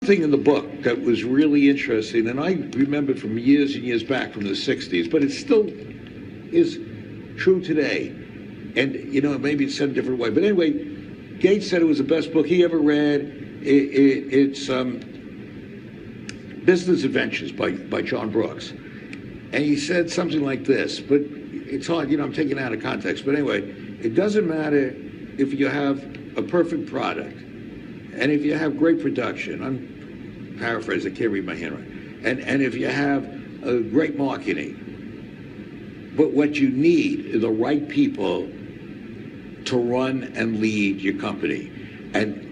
thing in the book that was really interesting, and I remember from years and years back from the 60s, but it still is true today. And, you know, maybe it's said a different way. But anyway, Gates said it was the best book he ever read. It's Business Adventures by John Brooks. And he said something like this, but it's hard, you know, I'm taking it out of context. But anyway, it doesn't matter if you have a perfect product and if you have great production. I'm paraphrasing, I can't read my handwriting. And if you have great marketing. But what you need are the right people to run and lead your company. And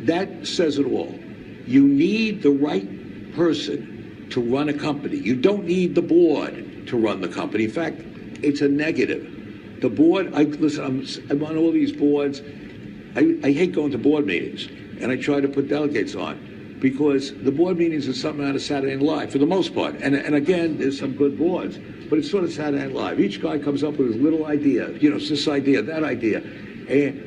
that says it all. You need the right person to run a company. You don't need the board to run the company. In fact, it's a negative. The board, I'm on all these boards. I hate going to board meetings, and I try to put delegates on, because the board meetings are something out of Saturday Night Live for the most part. And again, there's some good boards, but it's sort of Saturday Night Live. Each guy comes up with his little idea. You know, it's this idea, that idea. And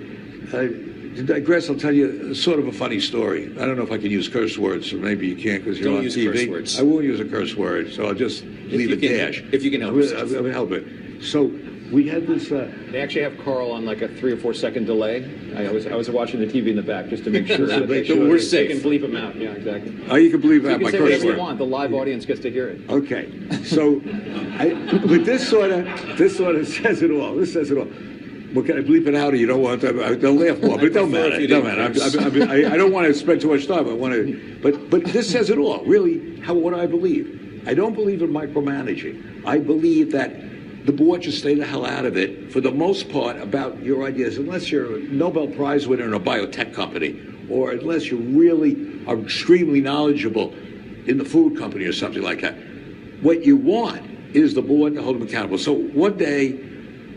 to digress, I'll tell you sort of a funny story. I don't know if I can use curse words, or maybe you can't because you're on TV. Don't use curse words. I won't use a curse word, so I'll just leave it dash. If you can help it. I'll help it. So we had this... They actually have Carl on like a 3 or 4 second delay. I was watching the TV in the back just to make sure that we're safe. They can bleep them out. Yeah, exactly. Oh, you can bleep out my curse word. You can say whatever you want. The live audience gets to hear it. Okay. So, but this sort of says it all. This says it all. Well, can I bleep it out, or you don't want to? They'll laugh more, but it don't matter. It don't matter. I don't want to spend too much time. I want to, but this says it all. Really, what I believe. I don't believe in micromanaging. I believe that the board should stay the hell out of it for the most part about your ideas, unless you're a Nobel Prize winner in a biotech company, or unless you really are extremely knowledgeable in the food company or something like that. What you want is the board to hold them accountable. So one day,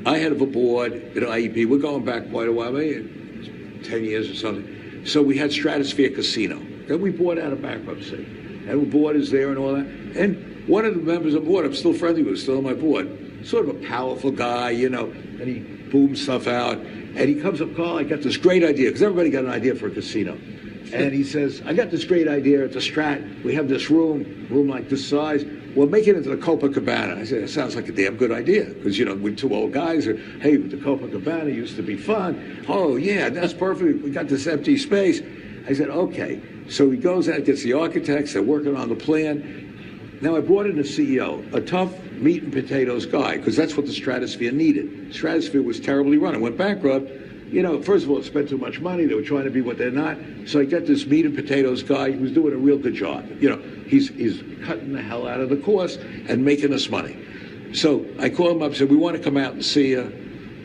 I head of a board at IEP. We're going back quite a while, maybe 10 years or something. So we had Stratosphere Casino that we bought out of bankruptcy. And the board is there and all that. And one of the members of the board, I'm still friendly with, still on my board, sort of a powerful guy, you know, and he booms stuff out. And he comes up, Carl, I got this great idea, because everybody got an idea for a casino. And he says, I got this great idea. It's a Strat. We have this room like this size. We'll make it into the Copacabana. I said, it sounds like a damn good idea. Because, you know, we're two old guys. Hey, the Copacabana used to be fun. Oh, yeah, that's perfect. We got this empty space. I said, okay. So he goes out, gets the architects. They're working on the plan. Now, I brought in a CEO, a tough meat and potatoes guy, because that's what the Stratosphere needed. Stratosphere was terribly run. It went bankrupt. You know, first of all, it spent too much money. They were trying to be what they're not. So I got this meat and potatoes guy who's doing a real good job. You know, he's cutting the hell out of the cost and making us money. So I called him up and said, we want to come out and see you,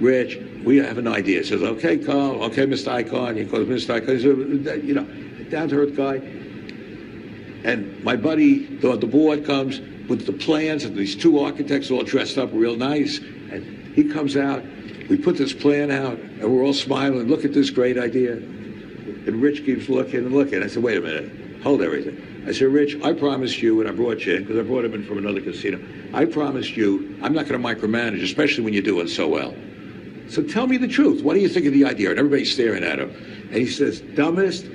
Rich. We have an idea. He says, okay, Carl. Okay, Mr. Icahn. He calls Mr. Icahn. He said, you know, down-to-earth guy. And my buddy, the board comes with the plans of these two architects all dressed up real nice. And he comes out. We put this plan out, and we're all smiling. Look at this great idea. And Rich keeps looking and looking. I said, wait a minute. Hold everything. I said, Rich, I promised you, and I brought you in, because I brought him in from another casino. I promised you, I'm not going to micromanage, especially when you're doing so well. So tell me the truth. What do you think of the idea? And everybody's staring at him. And he says, dumbest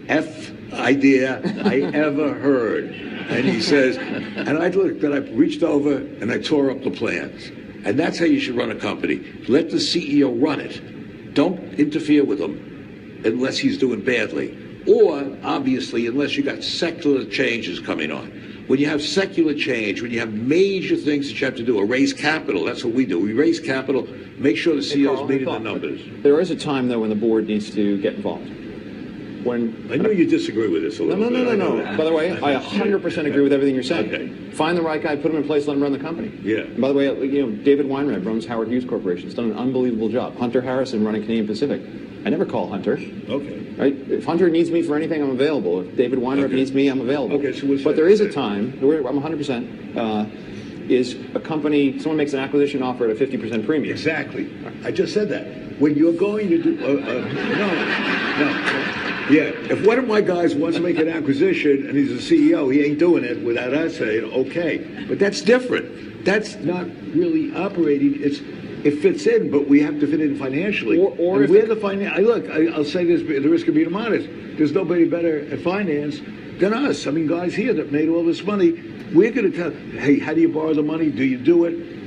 F idea I ever heard. And he says, and I looked, and I reached over, and I tore up the plans. And that's how you should run a company. Let the CEO run it. Don't interfere with him unless he's doing badly. Or, obviously, unless you got secular changes coming on. When you have secular change, when you have major things that you have to do, or raise capital, that's what we do. We raise capital, make sure the CEO's meeting the numbers. There is a time, though, when the board needs to get involved. I know you disagree with this a little bit. No. By the way, I 100% agree with everything you're saying. Okay. Find the right guy, put him in place, let him run the company. Yeah. And by the way, you know, David Weinreb runs Howard Hughes Corporation. He's done an unbelievable job. Hunter Harrison running Canadian Pacific. I never call Hunter. Okay. Right? If Hunter needs me for anything, I'm available. If David Weinreb needs me, I'm available. Okay, so but there is a time, I'm 100%, is a company, someone makes an acquisition offer at a 50% premium. Exactly. I just said that. When you're going to do... no. Yeah, if one of my guys wants to make an acquisition and he's a CEO, he ain't doing it without us saying, okay. But that's different. That's not really operating. It fits in, but we have to fit in financially. Or if we're the finance... Look, I'll say this at the risk of being modest. There's nobody better at finance than us. I mean, guys here that made all this money. We're going to tell, hey, how do you borrow the money? Do you do it?